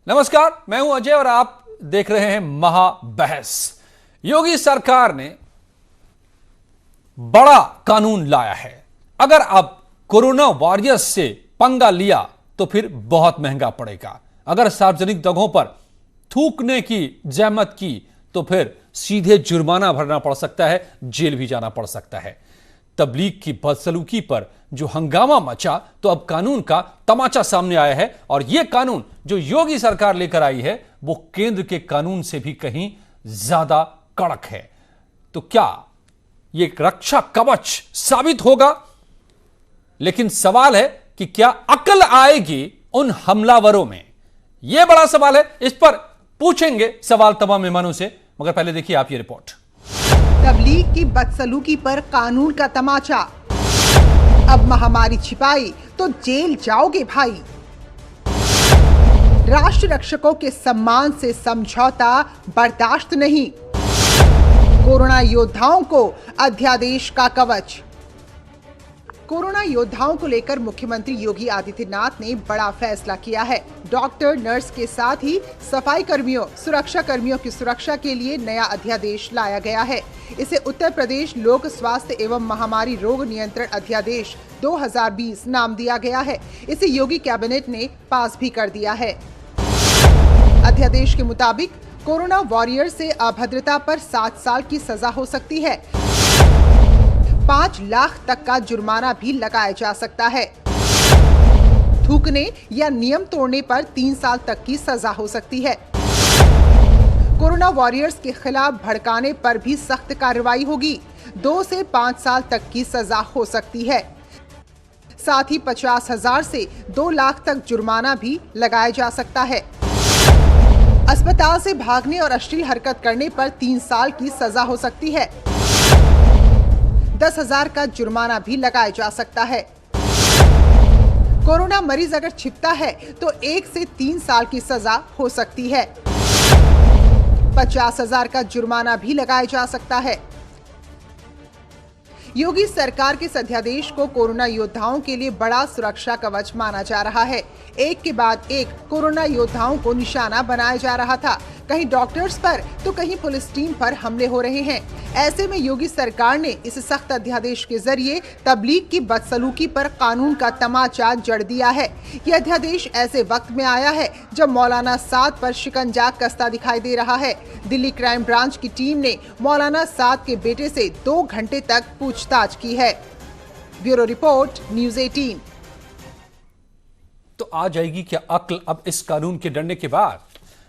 नमस्कार, मैं हूं अजय और आप देख रहे हैं महाबहस। योगी सरकार ने बड़ा कानून लाया है। अगर अब कोरोना वॉरियर्स से पंगा लिया तो फिर बहुत महंगा पड़ेगा। अगर सार्वजनिक जगहों पर थूकने की जहमत की तो फिर सीधे जुर्माना भरना पड़ सकता है, जेल भी जाना पड़ सकता है। तबलीग की बदसलूकी पर जो हंगामा मचा तो अब कानून का तमाचा सामने आया है और यह कानून जो योगी सरकार लेकर आई है वो केंद्र के कानून से भी कहीं ज्यादा कड़क है। तो क्या यह रक्षा कवच साबित होगा? लेकिन सवाल है कि क्या अकल आएगी उन हमलावरों में? यह बड़ा सवाल है। इस पर पूछेंगे सवाल तमाम मेहमानों से, मगर पहले देखिए आप ये रिपोर्ट। तबलीग की बदसलूकी पर कानून का तमाचा। अब महामारी छिपाई तो जेल जाओगे भाई। राष्ट्र रक्षकों के सम्मान से समझौता बर्दाश्त नहीं। कोरोना योद्धाओं को अध्यादेश का कवच। कोरोना योद्धाओं को लेकर मुख्यमंत्री योगी आदित्यनाथ ने बड़ा फैसला किया है। डॉक्टर, नर्स के साथ ही सफाई कर्मियों, सुरक्षा कर्मियों की सुरक्षा के लिए नया अध्यादेश लाया गया है। इसे उत्तर प्रदेश लोक स्वास्थ्य एवं महामारी रोग नियंत्रण अध्यादेश 2020 नाम दिया गया है। इसे योगी कैबिनेट ने पास भी कर दिया है। अध्यादेश के मुताबिक कोरोना वॉरियर से अभद्रता पर 7 साल की सजा हो सकती है। 5 लाख तक का जुर्माना भी लगाया जा सकता है। थूकने या नियम तोड़ने पर 3 साल तक की सजा हो सकती है। कोरोना वॉरियर्स के खिलाफ भड़काने पर भी सख्त कार्रवाई होगी। 2 से 5 साल तक की सजा हो सकती है। साथ ही 50,000 से 2 लाख तक जुर्माना भी लगाया जा सकता है। अस्पताल से भागने और अश्लील हरकत करने पर 3 साल की सजा हो सकती है। 10,000 का जुर्माना भी लगाया जा सकता है। कोरोना मरीज अगर छिपता है तो 1 से 3 साल की सजा हो सकती है। 50,000 का जुर्माना भी लगाया जा सकता है। योगी सरकार के इस अध्यादेश को कोरोना योद्धाओं के लिए बड़ा सुरक्षा कवच माना जा रहा है। एक के बाद एक कोरोना योद्धाओं को निशाना बनाया जा रहा था। कहीं डॉक्टर्स पर तो कहीं पुलिस टीम पर हमले हो रहे हैं। ऐसे में योगी सरकार ने इस सख्त अध्यादेश के जरिए तबलीग की बदसलूकी पर कानून का तमाचा जड़ दिया है। यह अध्यादेश ऐसे वक्त में आया है जब मौलाना साद पर शिकंजा कसता दिखाई दे रहा है। दिल्ली क्राइम ब्रांच की टीम ने मौलाना साद के बेटे से 2 घंटे तक पूछताछ की है। Bureau report, news 18। तो आ जाएगी क्या अक्ल अब इस कानून के डरने के बाद?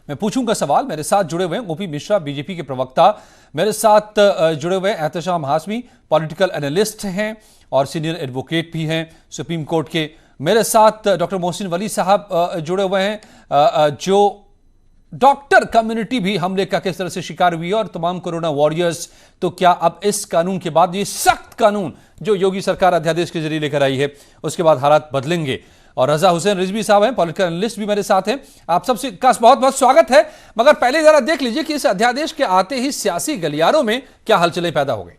मैं पूछूंगा सवाल। मेरे साथ जुड़े हुए हैं ओपी मिश्रा, बीजेपी के प्रवक्ता। मेरे साथ जुड़े हुए हैं एहतशाम हाशमी, पॉलिटिकल एनालिस्ट हैं और सीनियर एडवोकेट भी हैं सुप्रीम कोर्ट के। मेरे साथ डॉक्टर मोहसिन वली साहब जुड़े हुए हैं, जो डॉक्टर कम्युनिटी भी हमले का किस तरह से शिकार हुई है, और तमाम कोरोना वॉरियर्स। तो क्या अब इस कानून के बाद, ये सख्त कानून जो योगी सरकार अध्यादेश के जरिए लेकर आई है, उसके बाद हालात बदलेंगे? और रजा हुसैन रिजवी साहब हैं, पॉलिटिकल एनालिस्ट भी मेरे साथ हैं। आप सबसे का बहुत बहुत स्वागत है। मगर पहले जरा देख लीजिए कि इस अध्यादेश के आते ही सियासी गलियारों में क्या हलचलें पैदा हो गई।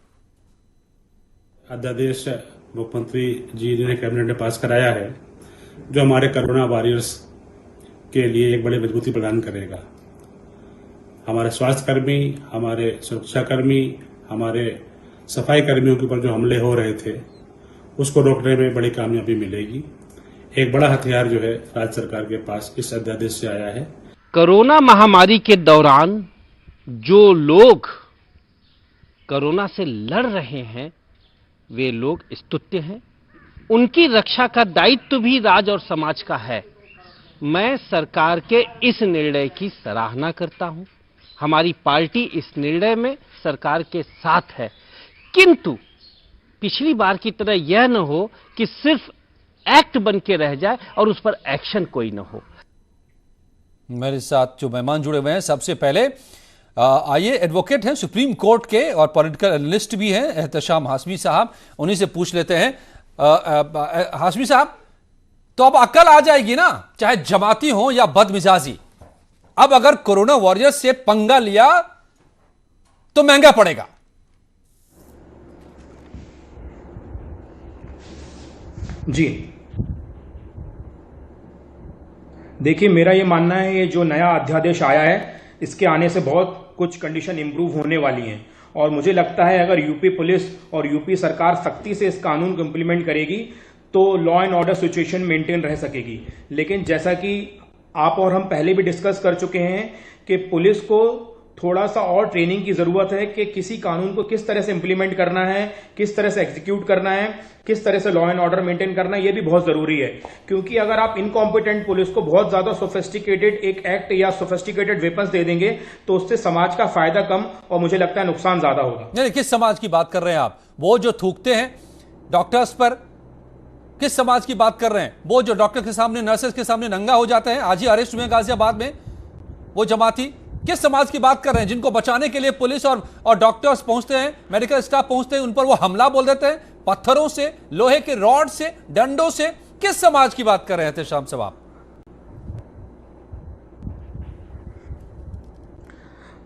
अध्यादेश मुख्यमंत्री जी ने कैबिनेट ने पास कराया है, जो हमारे कोरोना वॉरियर्स के लिए एक बड़ी मजबूती प्रदान करेगा। हमारे स्वास्थ्य कर्मी, हमारे सुरक्षा कर्मी, हमारे सफाई कर्मियों के ऊपर जो हमले हो रहे थे उसको रोकने में बड़ी कामयाबी मिलेगी। एक बड़ा हथियार जो है राज्य सरकार के पास इस अध्यादेश से आया है। कोरोना महामारी के दौरान जो लोग कोरोना से लड़ रहे हैं वे लोग स्तुत्य हैं। उनकी रक्षा का दायित्व भी राज्य और समाज का है। मैं सरकार के इस निर्णय की सराहना करता हूं। हमारी पार्टी इस निर्णय में सरकार के साथ है। किंतु पिछली बार की तरह यह न हो कि सिर्फ एक्ट बन के रह जाए और उस पर एक्शन कोई न हो। मेरे साथ जो मेहमान जुड़े हुए हैं, सबसे पहले आइए एडवोकेट हैं सुप्रीम कोर्ट के और पॉलिटिकल एनालिस्ट भी हैं एहतशाम हाशमी साहब, उन्हीं से पूछ लेते हैं। हाशमी साहब, तो अब अकल आ जाएगी ना, चाहे जमाती हो या बदमिजाजी। अब अगर कोरोना वॉरियर्स से पंगा लिया तो महंगा पड़ेगा। जी देखिए, मेरा ये मानना है ये जो नया अध्यादेश आया है इसके आने से बहुत कुछ कंडीशन इंप्रूव होने वाली हैं और मुझे लगता है अगर यूपी पुलिस और यूपी सरकार सख्ती से इस कानून को इम्प्लीमेंट करेगी तो law and order situation maintain रह सकेगी। लेकिन जैसा कि आप और हम पहले भी डिस्कस कर चुके हैं कि पुलिस को थोड़ा सा और ट्रेनिंग की जरूरत है कि किसी कानून को किस तरह से इंप्लीमेंट करना है, किस तरह से एग्जीक्यूट करना है, किस तरह से लॉ एंड ऑर्डर मेंटेन करना है, ये भी बहुत जरूरी है। क्योंकि अगर आप इनकॉम्पिटेंट पुलिस को बहुत ज्यादा सोफिस्टिकेटेड एक एक्ट या सोफिस्टिकेटेड वेपन्स दे देंगे तो उससे समाज का फायदा कम और मुझे लगता है नुकसान ज्यादा होगा। नहीं, किस समाज की बात कर रहे हैं आप? वो जो थूकते हैं डॉक्टर्स पर, किस समाज की बात कर रहे हैं? वो जो डॉक्टर के सामने, नर्सेस के सामने नंगा हो जाते हैं, आज ही अरेस्ट हुए गाजियाबाद में वो जमाती। किस समाज की बात कर रहे हैं जिनको बचाने के लिए पुलिस और डॉक्टर्स पहुंचते हैं, मेडिकल स्टाफ पहुंचते हैं, उन पर वो हमला बोल देते हैं पत्थरों से, लोहे के रॉड से, डंडों से? किस समाज की बात कर रहे थे शाम साहब आप?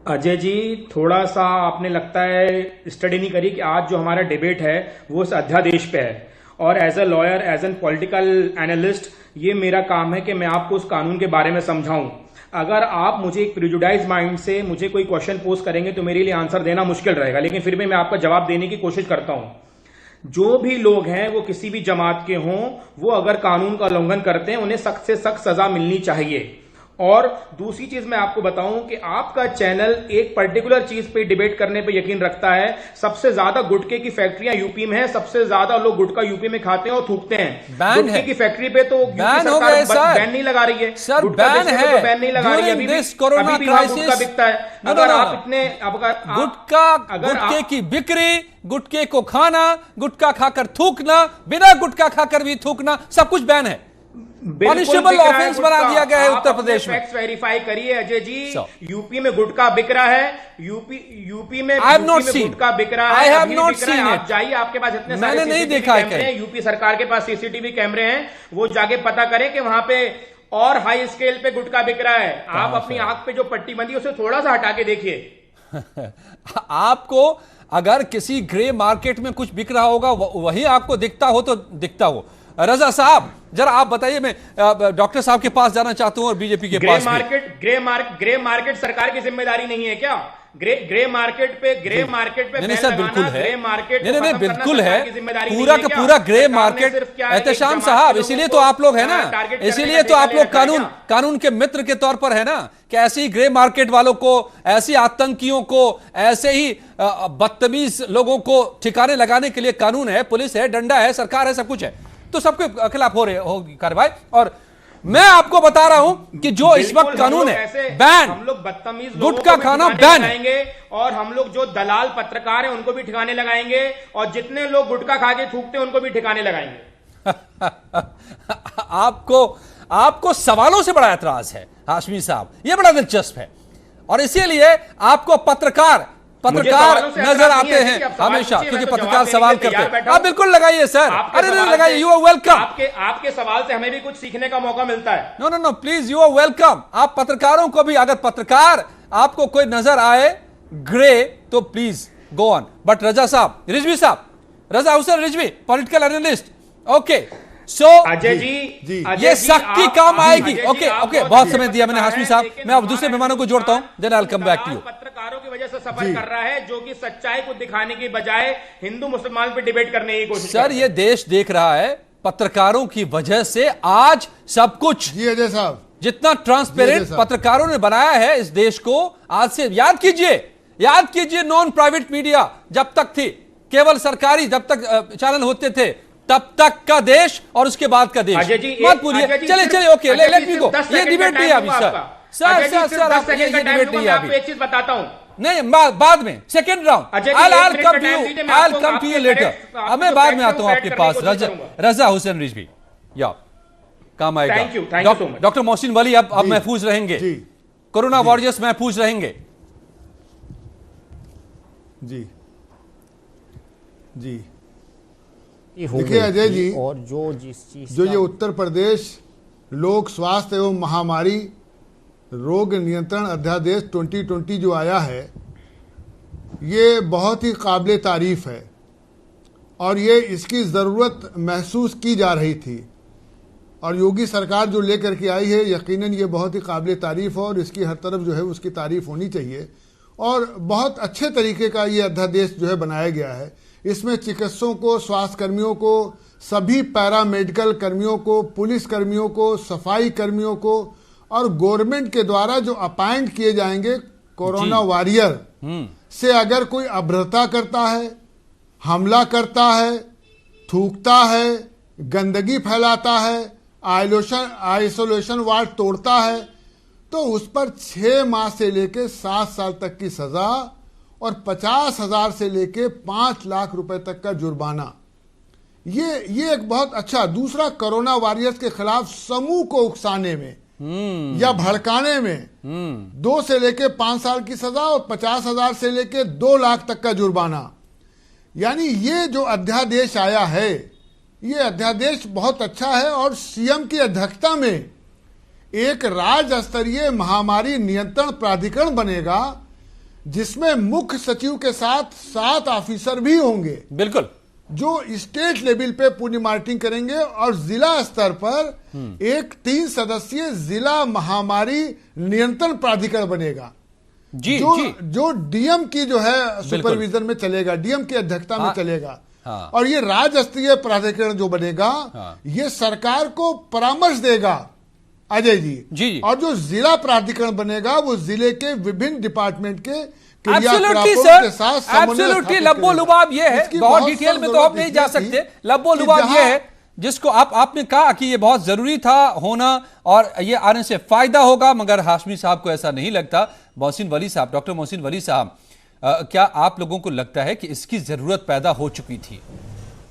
अजय जी, थोड़ा सा आपने लगता है स्टडी नहीं करी कि आज जो हमारा डिबेट है वो इस अध्यादेश पे है और as a lawyer, as an political analyst ये मेरा काम है कि मैं आपको उस कानून के बारे में समझाऊं। अगर आप मुझे एक प्रिजुडाइज माइंड से मुझे कोई क्वेश्चन पोस्ट करेंगे तो मेरे लिए आंसर देना मुश्किल रहेगा, लेकिन फिर भी मैं आपका जवाब देने की कोशिश करता हूं। जो भी लोग हैं वो किसी भी जमात के हों, वो अगर कानून का उल्लंघन करते हैं उन्हें सख्त से सख्त सजा मिलनी चाहिए। और दूसरी चीज मैं आपको बताऊं कि आपका चैनल एक पर्टिकुलर चीज पे डिबेट करने पे यकीन रखता है। सबसे ज्यादा गुटखे की फैक्ट्रियां यूपी में है, सबसे ज्यादा लोग गुटखा यूपी में खाते हैं और थूकते हैं। गुटखे की फैक्ट्री पे तो यूपी सरकार बैन नहीं लगा रही है, सर बैन है, तो बैन नहीं लगा रही है। अभी भी गुटखा बिकता है। अगर आप इतने गुटखे की बिक्री, गुटखे को खाना, गुटखा खाकर थूकना, बिना गुटखा खाकर भी थूकना, सब कुछ बैन है। पनिशेबल ऑफेंस बना दिया गया है उत्तर प्रदेश में। फैक्ट्स वेरीफाई करिए अजय जी। यूपी में गुटखा बिक रहा है, यूपी में गुटखा बिक रहा है। I have not seen it. आप जाइए, आपके पास इतने सारे मैंने नहीं देखा है। यूपी सरकार के पास सीसीटीवी कैमरे हैं, वो जाके पता करें कि वहां पे और हाई स्केल पे गुटखा बिक रहा है। आप अपनी आंख पे जो पट्टी बंदी है उसे थोड़ा सा हटा के देखिए। आपको अगर किसी ग्रे मार्केट में कुछ बिक रहा होगा वही आपको दिखता हो तो दिखता हो। रजा साहब जरा आप बताइए, मैं डॉक्टर साहब के पास जाना चाहता हूं और बीजेपी के पास। ग्रे मार्केट सरकार की जिम्मेदारी नहीं है क्या? ग्रे मार्केट पे नहीं सर बिल्कुल है, नहीं बिल्कुल है, पूरा का पूरा ग्रे मार्केट। एहतेशाम साहब इसीलिए तो आप लोग है ना, इसीलिए तो आप लोग कानून के मित्र के तौर पर है ना, कि ऐसे ही ग्रे मार्केट वालों को, ऐसे आतंकियों को, ऐसे ही बदतमीज लोगों को ठिकाने लगाने के लिए कानून है, पुलिस है, डंडा है, सरकार है, सब कुछ है, तो सबके खिलाफ होगी कार्रवाई। और मैं आपको बता रहा हूं कि जो इस वक्त कानून है बैन, हम लोग बदतमीज गुटखा खाना बैन है, और हम लोग जो दलाल पत्रकार हैं उनको भी ठिकाने लगाएंगे, और जितने लोग गुटखा खा के थूकते हैं उनको भी ठिकाने लगाएंगे। आपको सवालों से बड़ा एतराज है हाशमी साहब, यह बड़ा दिलचस्प है, और इसीलिए आपको पत्रकार नजर आते हैं हमेशा, क्योंकि पत्रकार सवाल करते हैं। आप बिल्कुल लगाइए सर, अरे लगाइए, यू आर वेलकम। आपके सवाल से हमें भी कुछ सीखने का मौका मिलता है। No please, you are welcome. आप पत्रकारों को भी, अगर पत्रकार आपको कोई नजर आए ग्रे तो please go on. But Raza साहब, रिजवी साहब, Raza Hussain Rizvi, political analyst, okay so Ajay ji ये सख्ती काम आएगी। ओके बहुत समय दिया मैंने हाशमी साहब, मैं अब दूसरे मेहमानों को जोड़ता हूं, then I will come back to you. पत्रकारों की वजह से सफर कर रहा है जो कि सच्चाई को दिखाने की बजाय हिंदू मुसलमान पे डिबेट करने की कोशिश। सर ये देश देख रहा है, पत्रकारों की वजह से आज सब कुछ, जी अजय साहब, जितना ट्रांसपेरेंट पत्रकारों ने बनाया है इस देश को, आज से याद कीजिए नॉन प्राइवेट मीडिया जब तक थी, केवल सरकारी जब तक चैनल होते थे, तब तक का देश और उसके बाद का देश। मत भूलिए, चलिए ओके, लेट मी गो। ये डिबेट नहीं है अभी सर आप ये डिबेट नहीं है अभी। एक चीज बताता हूं, नहीं बाद में second round I'll come to you later। अब मैं बाद में आता हूं आपके पास। रजा हुसैन रिजवी, या काम आएगा। Thank you doctor Mohsin Wali अब महफूज रहेंगे, कोरोना वॉरियर्स महफूज रहेंगे। जी देखिए अजय जी, और जो ये उत्तर प्रदेश लोक स्वास्थ्य एवं महामारी रोग नियंत्रण अध्यादेश 2020 जो आया है, ये बहुत ही काबिल तारीफ है और ये इसकी ज़रूरत महसूस की जा रही थी। और योगी सरकार जो लेकर के आई है यकीनन ये बहुत ही काबिल तारीफ है और इसकी हर तरफ जो है उसकी तारीफ होनी चाहिए। और बहुत अच्छे तरीके का ये अध्यादेश जो है बनाया गया है। इसमें चिकित्सकों को, स्वास्थ्य कर्मियों को, सभी पैरामेडिकल कर्मियों को, पुलिस कर्मियों को, सफाई कर्मियों को और गवर्नमेंट के द्वारा जो अपॉइंट किए जाएंगे कोरोना वॉरियर से अगर कोई अभद्रता करता है, हमला करता है, थूकता है, गंदगी फैलाता है, आइसोलेशन वार्ड तोड़ता है तो उस पर 6 माह से लेकर 7 साल तक की सजा और 50,000 से लेकर 5 लाख रुपए तक का जुर्माना। ये एक बहुत अच्छा। दूसरा, कोरोना वॉरियर्स के खिलाफ समूह को उकसाने में या भड़काने में 2 से लेकर 5 साल की सजा और 50,000 से लेकर 2 लाख तक का जुर्माना। यानी ये जो अध्यादेश आया है, ये अध्यादेश बहुत अच्छा है और सीएम की अध्यक्षता में एक राज्य स्तरीय महामारी नियंत्रण प्राधिकरण बनेगा जिसमें मुख्य सचिव के साथ 7 ऑफिसर भी होंगे, बिल्कुल, जो स्टेट लेवल पे पूरी मॉनिटरिंग करेंगे और जिला स्तर पर एक 3 सदस्यीय जिला महामारी नियंत्रण प्राधिकरण बनेगा जो डीएम की जो है सुपरविजन में चलेगा, डीएम की अध्यक्षता में चलेगा। और ये राज्य स्तरीय प्राधिकरण जो बनेगा ये सरकार को परामर्श देगा अजय जी। और जो जिला प्राधिकरण बनेगा वो जिले के विभिन्न डिपार्टमेंट के एब्सोल्युटली लब्बो लुबाब ये है, बहुत डिटेल में तो आप नहीं जा सकते। लब्बो लुबाब ये है जिसको आपने कहा कि ये बहुत जरूरी था होना और ये आने से फायदा होगा, मगर हाशमी साहब को ऐसा नहीं लगता। मोहसिन वली साहब, डॉक्टर मोहसिन वली साहब, क्या आप लोगों को लगता है कि इसकी जरूरत पैदा हो चुकी थी?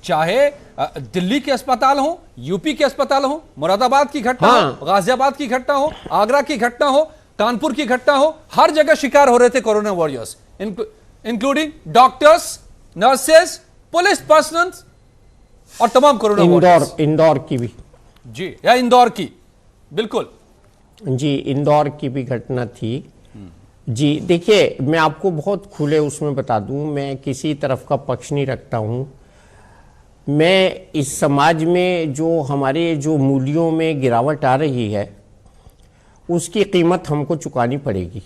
चाहे दिल्ली के अस्पताल हो, यूपी के अस्पताल हो, मुरादाबाद की घटना हो, गाजियाबाद की घटना हो, आगरा की घटना हो, कानपुर की घटना हो, हर जगह शिकार हो रहे थे corona warriors, including doctors, nurses, police personal और तमाम कोरोना वॉरियर्स। इंदौर की भी जी, या इंदौर की, बिल्कुल जी, इंदौर की भी घटना थी जी। देखिए, मैं आपको बहुत खुले उसमें बता दूं, मैं किसी तरफ का पक्ष नहीं रखता हूं। मैं इस समाज में जो हमारे जो मूल्यों में गिरावट आ रही है उसकी कीमत हमको चुकानी पड़ेगी,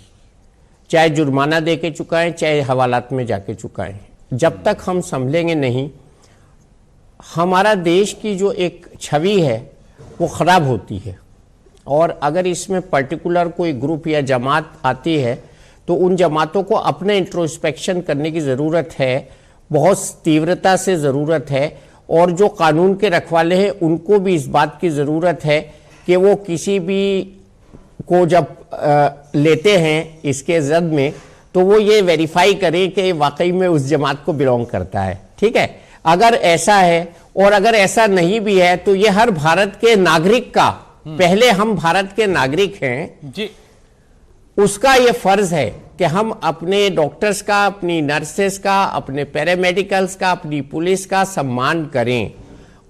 चाहे जुर्माना दे के चुकाएं, चाहे हवालात में जाके चुकाएं। जब तक हम संभलेंगे नहीं, हमारा देश की जो एक छवि है वो ख़राब होती है। और अगर इसमें पर्टिकुलर कोई ग्रुप या जमात आती है तो उन जमातों को अपने इंट्रोस्पेक्शन करने की ज़रूरत है, बहुत तीव्रता से ज़रूरत है। और जो कानून के रखवाले हैं उनको भी इस बात की ज़रूरत है कि वो किसी भी को जब लेते हैं इसके जद में तो वो ये वेरीफाई करें कि वाकई में उस जमात को बिलोंग करता है। ठीक है, अगर ऐसा है और अगर ऐसा नहीं भी है तो ये हर भारत के नागरिक का, पहले हम भारत के नागरिक हैं जी, उसका ये फर्ज है कि हम अपने डॉक्टर्स का, अपनी नर्सेस का, अपने पैरामेडिकल्स का, अपनी पुलिस का सम्मान करें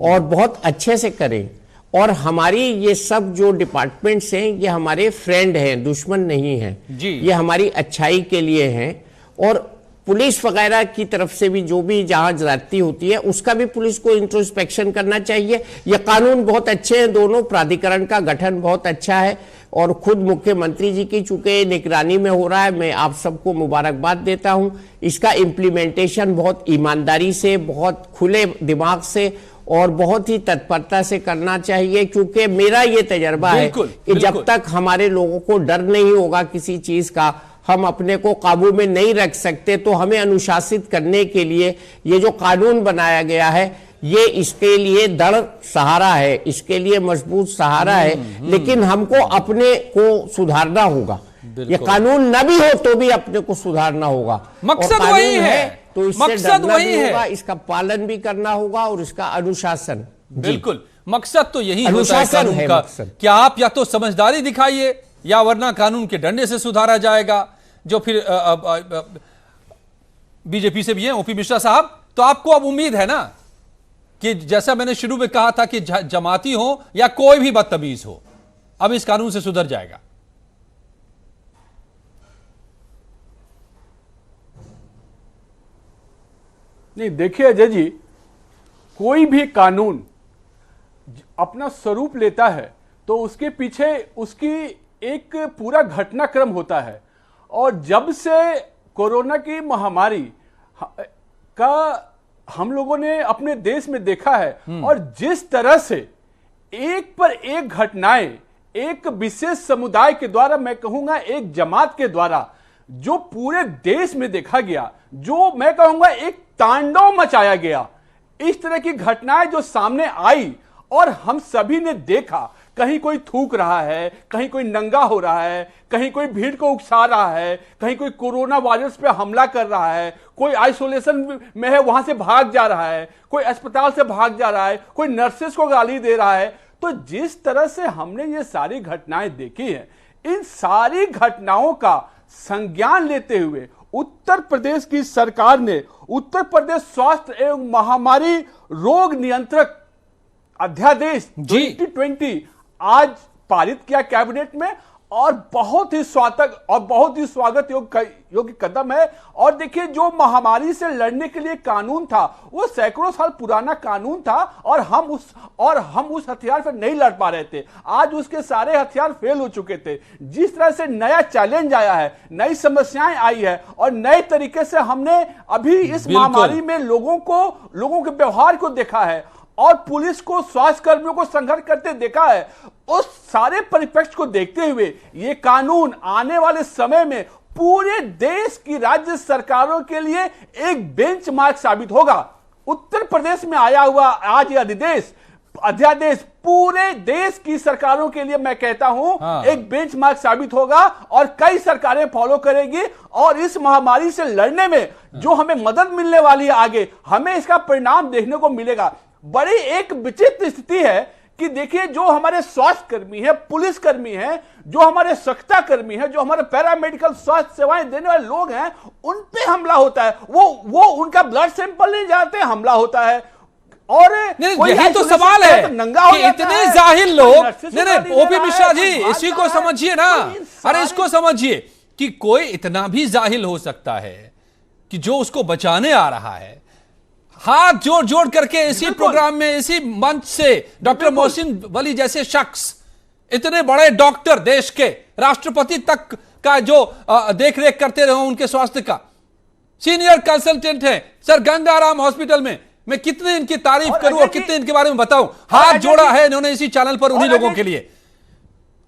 और बहुत अच्छे से करें। और हमारी ये सब जो डिपार्टमेंट्स हैं ये हमारे फ्रेंड हैं, दुश्मन नहीं हैं जी। ये हमारी अच्छाई के लिए हैं। और पुलिस वगैरह की तरफ से भी जो भी जहां ज्यादती होती है उसका भी पुलिस को इंट्रोस्पेक्शन करना चाहिए। ये कानून बहुत अच्छे हैं, दोनों प्राधिकरण का गठन बहुत अच्छा है और खुद मुख्यमंत्री जी की चूंकि निगरानी में हो रहा है, मैं आप सबको मुबारकबाद देता हूं। इसका इम्प्लीमेंटेशन बहुत ईमानदारी से, बहुत खुले दिमाग से और बहुत ही तत्परता से करना चाहिए, क्योंकि मेरा ये तजर्बा है कि जब तक हमारे लोगों को डर नहीं होगा किसी चीज का, हम अपने को काबू में नहीं रख सकते। तो हमें अनुशासित करने के लिए ये जो कानून बनाया गया है ये इसके लिए दृढ़ सहारा है, इसके लिए मजबूत सहारा है। लेकिन हमको अपने को सुधारना होगा, ये कानून न भी हो तो भी अपने को सुधारना होगा। मकसद वही है, तो इससे डरना भी होगा, इसका पालन भी करना होगा और इसका अनुशासन, बिल्कुल मकसद तो यही होता है कानून का कि आप या तो समझदारी दिखाइए या वरना कानून के डंडे से सुधारा जाएगा। जो फिर बीजेपी से भी है ओपी मिश्रा साहब, तो आपको अब उम्मीद है ना कि जैसा मैंने शुरू में कहा था कि जमाती हो या कोई भी बदतमीज हो, अब इस कानून से सुधर जाएगा। नहीं, देखिए अजय जी, कोई भी कानून अपना स्वरूप लेता है तो उसके पीछे उसकी एक पूरा घटनाक्रम होता है। और जब से कोरोना की महामारी का हम लोगों ने अपने देश में देखा है और जिस तरह से एक पर एक घटनाएं एक विशेष समुदाय के द्वारा, मैं कहूंगा एक जमात के द्वारा, जो पूरे देश में देखा गया, जो मैं कहूंगा एक तांडव मचाया गया, इस तरह की घटनाएं जो सामने आई और हम सभी ने देखा, कहीं कोई थूक रहा है, कहीं कोई नंगा हो रहा है, कहीं कोई भीड़ को उकसा रहा है, कहीं कोई कोरोना वायरस पे हमला कर रहा है, कोई आइसोलेशन में है वहां से भाग जा रहा है, कोई अस्पताल से भाग जा रहा है, कोई नर्सेस को गाली दे रहा है। तो जिस तरह से हमने ये सारी घटनाएं देखी हैं, इन सारी घटनाओं का संज्ञान लेते हुए उत्तर प्रदेश की सरकार ने उत्तर प्रदेश स्वास्थ्य एवं महामारी रोग नियंत्रक अध्यादेश 2020 आज पारित किया कैबिनेट में, और बहुत ही स्वागत योग्य कदम है। और देखिए, जो महामारी से लड़ने के लिए कानून था वो सैकड़ों साल पुराना कानून था और हम उस हथियार पर नहीं लड़ पा रहे थे। आज उसके सारे हथियार फेल हो चुके थे। जिस तरह से नया चैलेंज आया है, नई समस्याएं आई है और नए तरीके से हमने अभी इस महामारी में लोगों के व्यवहार को देखा है और पुलिस को, स्वास्थ्य कर्मियों को संघर्ष करते देखा है, उस सारे परिप्रेक्ष्य को देखते हुए ये कानून आने वाले समय में पूरे देश की राज्य सरकारों के लिए एक बेंचमार्क साबित होगा। उत्तर प्रदेश में आया हुआ आज ये अध्यादेश पूरे देश की सरकारों के लिए, मैं कहता हूं, एक बेंचमार्क साबित होगा और कई सरकारें फॉलो करेगी। और इस महामारी से लड़ने में जो हमें मदद मिलने वाली है आगे, हमें इसका परिणाम देखने को मिलेगा। बड़ी एक विचित्र स्थिति है कि देखिए, जो हमारे स्वास्थ्य कर्मी हैं, पुलिस कर्मी हैं, जो हमारे स्वच्छता कर्मी हैं, जो हमारे पैरामेडिकल स्वास्थ्य सेवाएं देने वाले लोग हैं, उन पे हमला होता है। वो उनका ब्लड सैंपल नहीं जाते, हमला होता है। और यही तो सवाल है कि इतने जाहिल लोग, नहीं ओपी मिश्रा जी, इसी को समझिए ना, अरे इसको समझिए कि कोई इतना भी जाहिल हो सकता है कि जो उसको बचाने आ रहा है, हाथ जोड़ जोड़ करके इसी प्रोग्राम में, इसी मंच से डॉक्टर मोहसिन वली जैसे शख्स, इतने बड़े डॉक्टर, देश के राष्ट्रपति तक का जो देख रेख करते रहे उनके स्वास्थ्य का, सीनियर कंसल्टेंट है सर गंगाराम हॉस्पिटल में, मैं कितने इनकी तारीफ करूं और कितने इनके बारे में बताऊं। हाथ जोड़ा है इन्होंने इसी चैनल पर उन्हीं लोगों के लिए।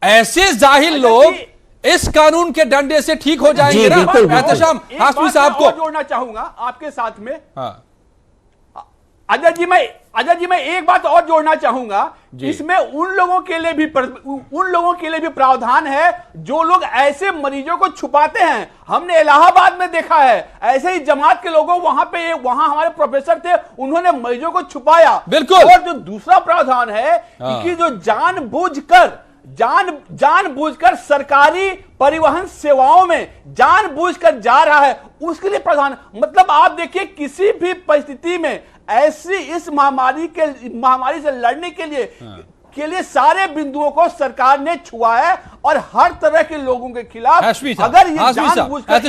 ऐसे जाहिल लोग इस कानून के डंडे से ठीक हो जाएंगे ना। एहतशाम हाशमी साहब को जोड़ना चाहूंगा आपके साथ में। अजय जी, मैं एक बात और जोड़ना चाहूंगा, इसमें उन लोगों के लिए भी प्रावधान है जो लोग ऐसे मरीजों को छुपाते हैं। हमने इलाहाबाद में देखा है, ऐसे ही जमात के लोगों वहां हमारे प्रोफेसर थे, उन्होंने मरीजों को छुपाया। बिल्कुल। और जो दूसरा प्रावधान है कि जो जानबूझकर सरकारी परिवहन सेवाओं में जानबूझकर जा रहा है, उसके लिए प्रावधान। मतलब आप देखिए, किसी भी परिस्थिति में ऐसी इस महामारी से लड़ने के लिए सारे बिंदुओं को सरकार ने छुआ है और हर तरह के लोगों के खिलाफ अगर ये जानबूझकर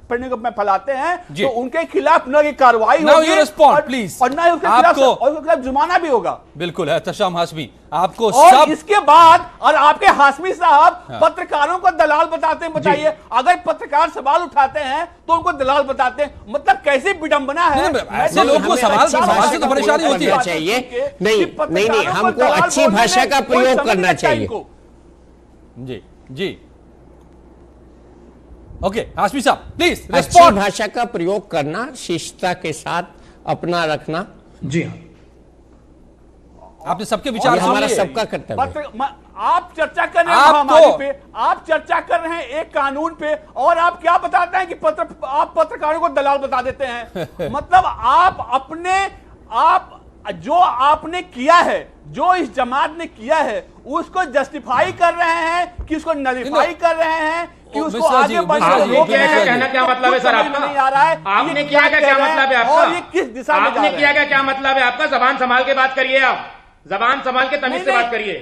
पैंडेमिक में फैलाते हैं तो उनके खिलाफ न की कार्रवाई होगी और न उसके खिलाफ जुर्माना भी होगा। बिल्कुल है एहतशाम हाशमी, आपको और सब इसके बाद और आपके हाशमी साहब पत्रकारों को दलाल बताते हैं। बताइए, अगर पत्रकार सवाल उठाते हैं तो उनको दलाल बताते हैं, मतलब कैसी विडंबना है। ऐसे लोगों को सवाल से तो परेशानी होती है। चाहिए नहीं, हमको अच्छी भाषा का प्रयोग करना चाहिए। जी ओके, हाशमी साहब प्लीज अच्छी भाषा का प्रयोग करना, शिष्टता के साथ अपना रखना। जी हाँ, आपने सबके विचार हमारा सबका कर्तव्य। आप चर्चा कर रहे हैं महामारी पे, आप चर्चा कर रहे हैं एक कानून पे, और आप क्या बताते हैं कि आप पत्रकारों को दलाल बता देते हैं। मतलब आप जो आपने किया है, जो इस जमात ने किया है, उसको जस्टिफाई कर रहे हैं कि उसको नलिफाई कर रहे हैं कि उसको आगे बढ़ने कहना क्या मतलब है सर आपका? नहीं आ रहा है। आपने किया क्या मतलब है आपका? और ये किस दिशा में आपने किया क्या मतलब है आपका? जबान संभाल के बात करिए, आप जबान संभाल के तमीज से बात करिए।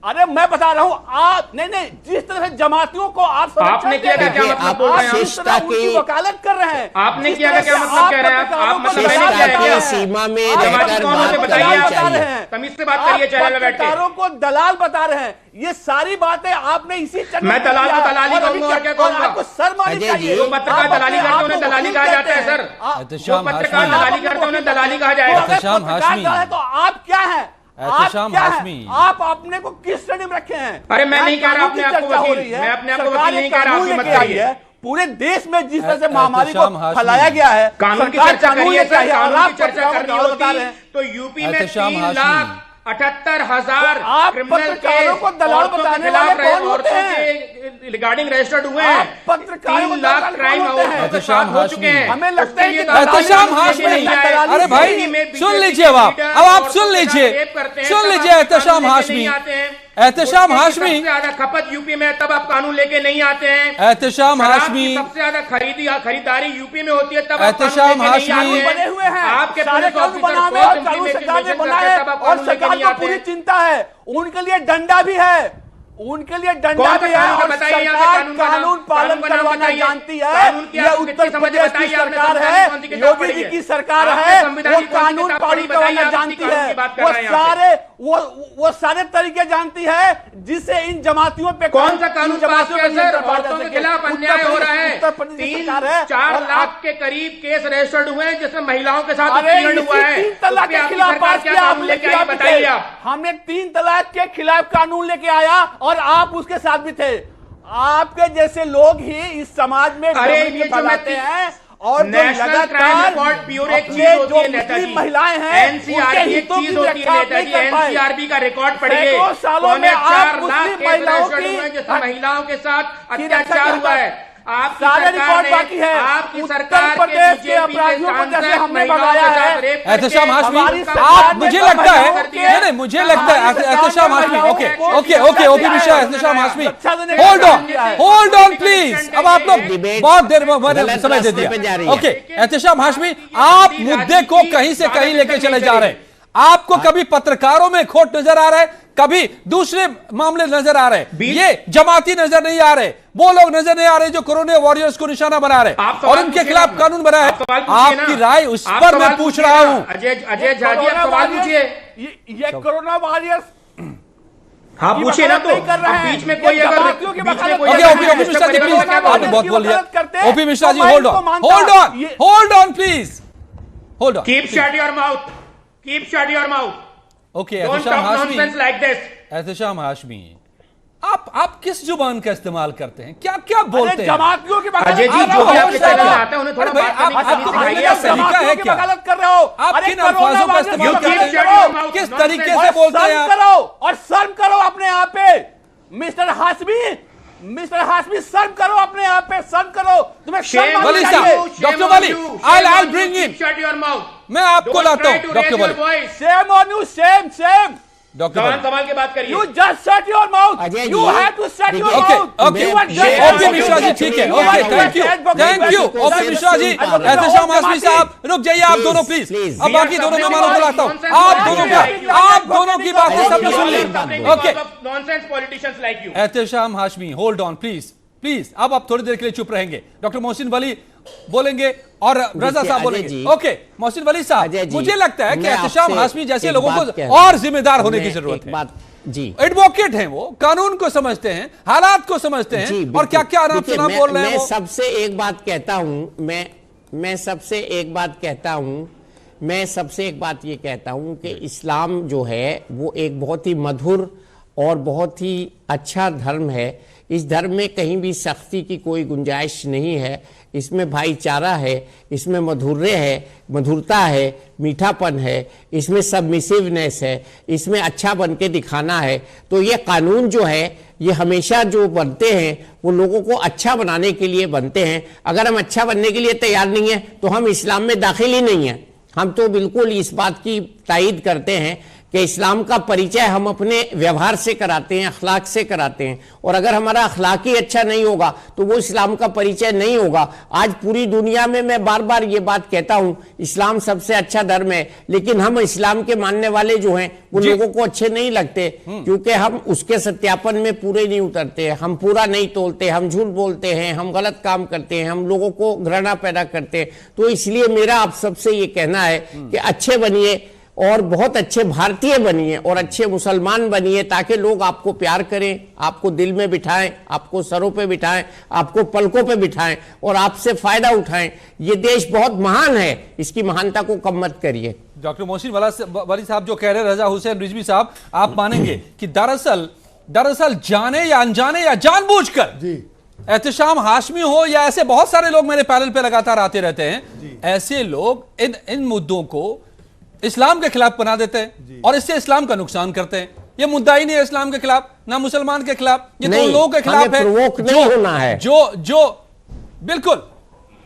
अरे मैं बता रहा हूं, आप नहीं, जिस तरह से जमातियों को आप आपने किया था क्या मतलब बोल रहे हैं? जिस तरह उनकी वकालत कर रहे हैं, आपने किया था क्या मतलब कह रहे हैं? आप मतलब मैंने किया है क्या? सीमा में जमाती रहकर कौन होते बात बताइए करनी आप। चाहिए। तमीज से बात करिए चैनल में बैठ के। पत्रकारों को दलाल बता रहे हैं, ये सारी बातें आपने इसी चैनल मैं पे दलाल किया को है। दलाली और कहूंगा और क्या कहूंगा? आपको शर्म आनी अजय चाहिए। जी, जो पत्रकार आप दलाली अपने करते हैं आप उन्हें को दलाली वकील कहा जाता है कहते सर। हैं। जो एहतशाम पत्रकार हाशमी। दलाली करते हैं उन्हें दलाली कहा तो जाएगा। अगर एहतशाम पत्रकार हाशमी। दलाल है तो आप क्या हैं? आप एहतशाम क्या हाशमी। हैं? आप अपने को किस श्रेणी में रखे हैं? अरे मैं नहीं कह रहा कानून अपने की आप को चर्चा हो वकील। रही है। मैं अपने आप को सरकार वकील नहीं एक कह रहा, कानून आप मत लेके आई करिए। है। पूरे देश में जिस तरह से महामारी को एहतशाम हाशमी। फैलाया गया है, कानून की सरकार चर्चा कानून करिए लेके आई सर, है और कानून आप की चर्चा पत्रकारों करनी को बता रहे होती हैं। तो यूपी में एहतशाम 3,78,000 तो आप क्रिमिनल पत्रकारों केस को दलाल औरतों के बताने खिलाफ वाले रहे, कौन होते औरतों हैं? के रिगार्डिंग रजिस्टर्ड हुए आप हैं। पत्रकारों को 3 लाख दलाल क्राइम कौन होते हैं? औरतों के साथ हो चुके हैं। हमें लगता है कि एहतशाम हाशमी। अरे भाई सुन लीजिए, अब आप सुन लीजिए, सुन लीजिए एहतशाम हाशमी। एहतशाम हाशमी। सबसे ज्यादा खपत यूपी में, तब आप कानून लेके नहीं आते हैं। एहतशाम शराब की हाशमी। सबसे ज्यादा खरीदारी यूपी में होती है, तब आप एहतशाम कानून लेके नहीं हाशमी। आते हैं। बने हुए हैं, आपके सारे पुलिस कानून ऑफिसर बना हुए कोर्ट और कानून सरकार ने इम्प्लीमेंटेशन बनाए करते हैं, तब आप और कानून लेके सरकार नहीं को आते पूरी हैं। चिंता है, उनके लिए डंडा भी है, उनके लिए डंडा कौन सा भी है कानून और बताइए यहाँ पे सरकार कानून का नाम? कानून पालन कानून का नाम करवाना बताइए। जानती है। कानून की यह आपको उत्तर कितनी समझ प्रदेश की बताइए, आपने सरकार संविधान है, की कौन सी किताब योगी पढ़ी जी है? की सरकार आपने है, संविधान वो की कौन सी कानून किताब पालन पढ़ी? बताइए, करवाना आप जानती किस कानून है, की बात कर वो रहे हैं यहाँ पे? सारे वो सारे तरीके जानती है जिससे इन जमातियों पे कौन सा कानून इन पास जमातियों किया पे सर? नियंत्रण औरतों के सके। खिलाफ उत्तर अन्याय हो रहा है। उत्तर प्रदेश की सरकार है 3-4 और लाख के करीब केस रजिस्टर्ड हुए हैं जिसमें महिलाओं के साथ अरे उत्पीड़न हुआ है। 3 तलाक उस पे के आपकी खिलाफ सरकार पास क्या किया कानून लेके आई बताइए आप। हमने 3 तलाक के खिलाफ कानून लेके आया और आप उसके साथ भी थे। आपके जैसे लोग ही इस समाज में अरे गंदगी ये जो फैलाते हैं और जो नेशनल क्राइम लगातार रिकॉर्ड ब्यूरो एक अपने चीज होती जो है नेताजी, मुस्लिम महिलाएं हैं एनसीआरबी एक चीज होती है नेताजी, एनसीआरबी का रिकॉर्ड पढ़िए। सैकड़ों सालों में आप 4 लाख मुस्लिम केस महिलाओं रजिस्टर्ड हुए हैं जिसमें महिलाओं के साथ अत्याचार हुआ है। आपकी सारे सरकार रिकॉर्ड ने, बाकी है। आपकी उत्तर सरकार के प्रदेश के बीजेपी के अपराधियों को जैसे सांसद हमने महिलाओं भगाया के साथ है, रेप करके एहतशाम हाशमी, हमारी सरकार आप ने मुझे सब लगता है, महिलाओं के- नहीं मुझे लगता है हमारी एहतशाम सरकार हाशमी, ने ओके महिलाओं ओके को ओके ओपी रक्षा मिश्रा, देने एहतशाम का हाशमी, रक्षा देने का होल्ड ऑन दिया है। Hold on please. अब आप लोग डिबेट बहुत देर में गलत समय दे रास्ते पे जा रही दिया। है। ओके एहतशाम हाशमी, आप मुद्दे को कहीं से कहीं लेके चले जा रहे हैं। आपको कभी पत्रकारों में खोट नजर आ रहा है, कभी दूसरे मामले नजर आ रहे हैं, ये जमाती नजर नहीं आ रहे, वो लोग नजर नहीं आ रहे जो कोरोना वॉरियर्स को निशाना बना रहे और उनके खिलाफ कानून बना है। आपकी राय उस पर मैं पूछ रहा हूं। अजय झा जी, आप सवाल पूछिए। ये कोरोना वॉरियर्स हाँ पूछिए ना, तो कर रहे अब हैं। बीच में कोई ये अगर जमातियों की बीच में वकालत कोई ओके करते ओके हैं। ओपी मिश्रा जी प्लीज, आपने बहुत बोल लिया। करते हैं, ओपी मिश्रा जी तो मैं होल्ड इनको ऑन मानता। होल्ड ऑन ये- hold on please, hold on. Keep shut your mouth, keep shut your mouth, okay don't Ehtesham talk Hashmi, nonsense like this. Ehtesham Hashmi, आप किस जुबान का इस्तेमाल करते हैं, क्या क्या बोलते अरे हैं? जमातियों की वकालत अजय जी, कर रहे जो हो, भी आपके और चैनल क्या? आते हैं उन्हें थोड़ा अरे भाई, बात करने की आपको तमीज बोलने सिखाइए का आप। सलीका है जमातियों की क्या? वकालत कर रहे हो। आप अरे किन कोरोना अल्फाजों का वायरस इस्तेमाल की करते वकालत हैं? करो। किस नॉनसेंस तरीके और से बोलते हैं शर्म आप? करो और शर्म करो अपने आप पे। मिस्टर हाशमी शर्म करो अपने आप पे, शर्म करो। तुम्हें शर्म आनी वली चाहिए। साहब, doctor Wali, I'll bring in. Shut your mouth. मैं आपको लाता हूं doctor Wali. Shame on you, shame. Doctor सवाल वली, सवाल के बात करिए। You just shut your mouth. Ajay You ji, have to shut your okay mouth. Okay You are just- OP Mishra ji ठीक है, okay thank you OP Mishra ji, Ehtesham Hashmi साहब रुक जाइए आप दोनों प्लीज। प्लीज। अब बाकी दोनों मेहमानों को लाता हूं, आप दोनों की बातें सबने सुन ली। Okay nonsense politicians like you. Ehtesham Hashmi hold on please please, अब आप थोड़ी देर के लिए चुप रहेंगे। डॉक्टर मोहसिन वली बोलेंगे और रजा साहब अजय बोलेंगे। जी, ओके मोहसिन वली साहब, अजय जी, मुझे लगता है कि मैं एहतशाम आपसे हाशमी जैसे एक लोगों बात को कह- और जिम्मेदार होने की मैं जरूरत एक है। बात जी एडवोकेट हैं वो, कानून को समझते हैं, हालात को समझते हैं जी, और क्या क्या नाम देखिए, सुना बोल रहे हैं मैं वो। सबसे एक बात कहता हूं, मैं सबसे एक बात कहता हूं, मैं सबसे एक बात ये कहता हूं कि इस्लाम जो है वो एक बहुत ही मधुर और बहुत ही अच्छा धर्म है। इस धर्म में कहीं भी सख्ती की कोई गुंजाइश नहीं है। इसमें भाईचारा है, इसमें मधुरता है, मीठापन है, इसमें सबमिसिवनेस है, इसमें अच्छा बन के दिखाना है। तो ये कानून जो है ये हमेशा जो बनते हैं वो लोगों को अच्छा बनाने के लिए बनते हैं। अगर हम अच्छा बनने के लिए तैयार नहीं हैं तो हम इस्लाम में दाखिल ही नहीं हैं। हम तो बिल्कुल इस बात की तायीद करते हैं कि इस्लाम का परिचय हम अपने व्यवहार से कराते हैं, अखलाक से कराते हैं, और अगर हमारा अखलाक ही अच्छा नहीं होगा तो वो इस्लाम का परिचय नहीं होगा। आज पूरी दुनिया में मैं बार बार ये बात कहता हूं, इस्लाम सबसे अच्छा धर्म है, लेकिन हम इस्लाम के मानने वाले जो हैं वो लोगों को अच्छे नहीं लगते, क्योंकि हम उसके सत्यापन में पूरे नहीं उतरते, हम पूरा नहीं तोलते, हम झूठ बोलते हैं, हम गलत काम करते हैं, हम लोगों को घृणा पैदा करते हैं। तो इसलिए मेरा आप सबसे ये कहना है कि अच्छे बनिए और बहुत अच्छे भारतीय बनिए और अच्छे मुसलमान बनिए, ताकि लोग आपको प्यार करें, आपको दिल में बिठाएं, आपको सरों पे बिठाएं, आपको पलकों पे बिठाएं और आपसे फायदा उठाएं। ये देश बहुत महान है, इसकी महानता को कम मत करिए। डॉक्टर मोहसिन वाली साहब जो कह रहे हैं, रजा हुसैन रिजवी साहब, आप मानेंगे कि दरअसल जाने या अनजाने या जानबूझकर जी एहतशाम हाशमी हो या ऐसे बहुत सारे लोग मेरे पैनल पे लगातार आते रहते हैं, ऐसे लोग इन मुद्दों को इस्लाम के खिलाफ बना देते हैं और इससे इस्लाम का नुकसान करते हैं। ये मुद्दा ही नहीं है इस्लाम के खिलाफ, ना मुसलमान के खिलाफ, ये तो लोगों के खिलाफ है जो बिल्कुल।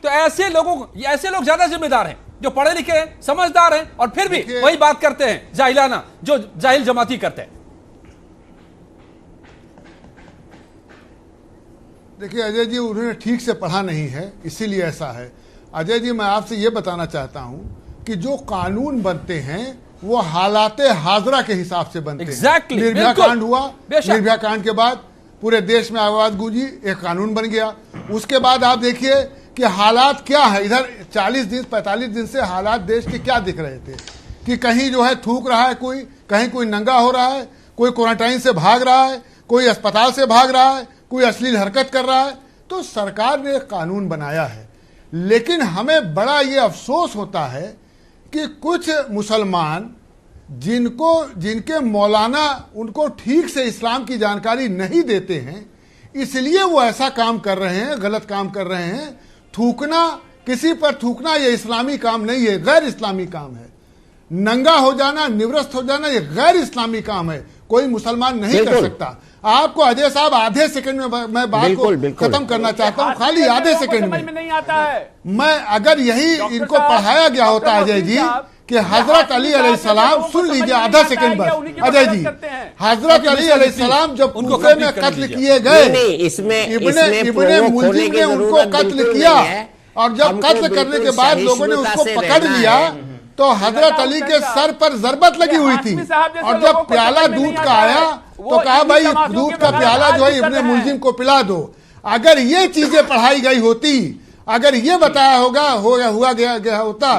तो ऐसे लोग ज्यादा जिम्मेदार हैं, जो पढ़े लिखे हैं, समझदार हैं, और फिर भी वही बात करते हैं जाहिलाना, जो जाहिल जमाती करते हैं। देखिए अजय जी, उन्होंने ठीक से पढ़ा नहीं है, इसीलिए ऐसा है। अजय जी, मैं आपसे ये बताना चाहता हूं कि जो कानून बनते हैं वो हालाते हाजरा के हिसाब से बनते हैं। निर्भया कांड हुआ, निर्भया कांड के बाद पूरे देश में आवाज गूंजी, एक कानून बन गया। उसके बाद आप देखिए कि हालात क्या है, इधर 40 दिन 45 दिन से हालात देश के क्या दिख रहे थे कि कहीं जो है थूक रहा है कोई, कहीं कोई नंगा हो रहा है, कोई क्वारंटाइन से भाग रहा है, कोई अस्पताल से भाग रहा है, कोई अश्लील हरकत कर रहा है। तो सरकार ने एक कानून बनाया है, लेकिन हमें बड़ा ये अफसोस होता है कि कुछ मुसलमान जिनके मौलाना उनको ठीक से इस्लाम की जानकारी नहीं देते हैं, इसलिए वो ऐसा काम कर रहे हैं, गलत काम कर रहे हैं। थूकना, किसी पर थूकना ये इस्लामी काम नहीं है, गैर इस्लामी काम है। नंगा हो जाना, निवृत्त हो जाना, ये गैर इस्लामी काम है, कोई मुसलमान नहीं कर सकता। आपको अजय साहब आधे सेकंड में मैं बात को खत्म करना चाहता हूं, खाली आधे सेकंड में नहीं आता है। मैं अगर यही इनको पढ़ाया गया होता अजय जी कि हजरत अली अलैहिस्सलाम, सुन लीजिए आधा सेकंड बस अजय जी, हजरत अली अलैहिस्सलाम जब कूफे में कत्ल किए गए, इब्ने मुलजिम ने उनको कत्ल किया, और जब कत्ल करने के बाद लोगों ने उसको पकड़ लिया तो हजरत अली के सर पर जरबत लगी हुई थी, और जब प्याला दूध का आया तो कहा भाई दूध का प्याला जो है इब्ने मुलजिम को पिला दो। अगर ये चीजें पढ़ाई गई होती, अगर ये बताया हुआ गया होता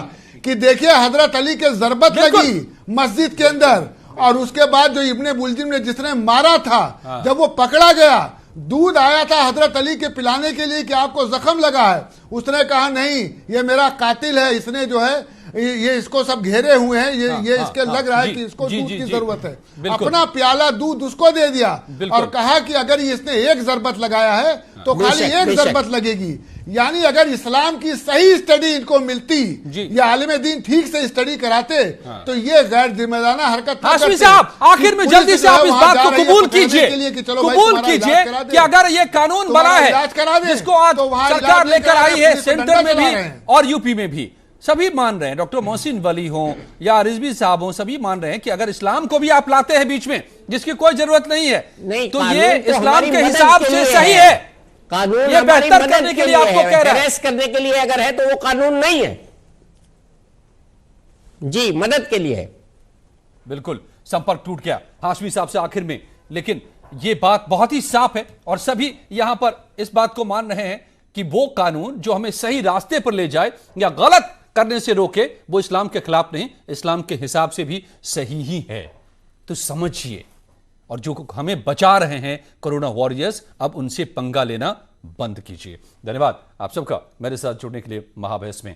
कि देखिए हजरत अली के जरबत लगी मस्जिद के अंदर, और उसके बाद जो इब्ने मुलजिम ने जिसने मारा था, जब वो पकड़ा गया, दूध आया था हजरत अली के पिलाने के लिए कि आपको जख्म लगा है, उसने कहा नहीं ये मेरा कातिल है, इसने जो है ये इसको सब घेरे हुए हैं, ये इसके लग रहा है कि इसको दूध की जरूरत है। अपना प्याला दूध उसको दे दिया और कहा कि अगर इसने एक जरबत लगाया है तो खाली एक जरबत लगेगी। यानी अगर इस्लाम की सही स्टडी इनको मिलती, ये आलिम दीन ठीक से स्टडी कराते, तो ये गैर जिम्मेदाराना हरकत। हाशमी साहब, आखिर में जल्दी से आप इस बात को कबूल कीजिए कि अगर ये कानून बना है जिसको आज सरकार लेकर आई है, सेंटर में भी और यूपी में भी, सभी मान रहे हैं, डॉक्टर मोहसिन वली हों या रिजवी साहब हों, सभी मान रहे हैं कि अगर इस्लाम को भी आप लाते हैं बीच में जिसकी कोई जरूरत नहीं है, तो ये इस्लाम के हिसाब से सही है। कानून ये बेहतर करने के लिए आपको कह रहा है, करने के लिए अगर है तो वो कानून नहीं है जी, मदद के लिए है। बिल्कुल, संपर्क टूट गया हाशमी साहब से आखिर में, लेकिन ये बात बहुत ही साफ है और सभी यहां पर इस बात को मान रहे हैं कि वो कानून जो हमें सही रास्ते पर ले जाए या गलत करने से रोके, वो इस्लाम के खिलाफ नहीं, इस्लाम के हिसाब से भी सही ही है। तो समझिए, और जो हमें बचा रहे हैं कोरोना वॉरियर्स, अब उनसे पंगा लेना बंद कीजिए। धन्यवाद आप सबका मेरे साथ जुड़ने के लिए महाबहस में।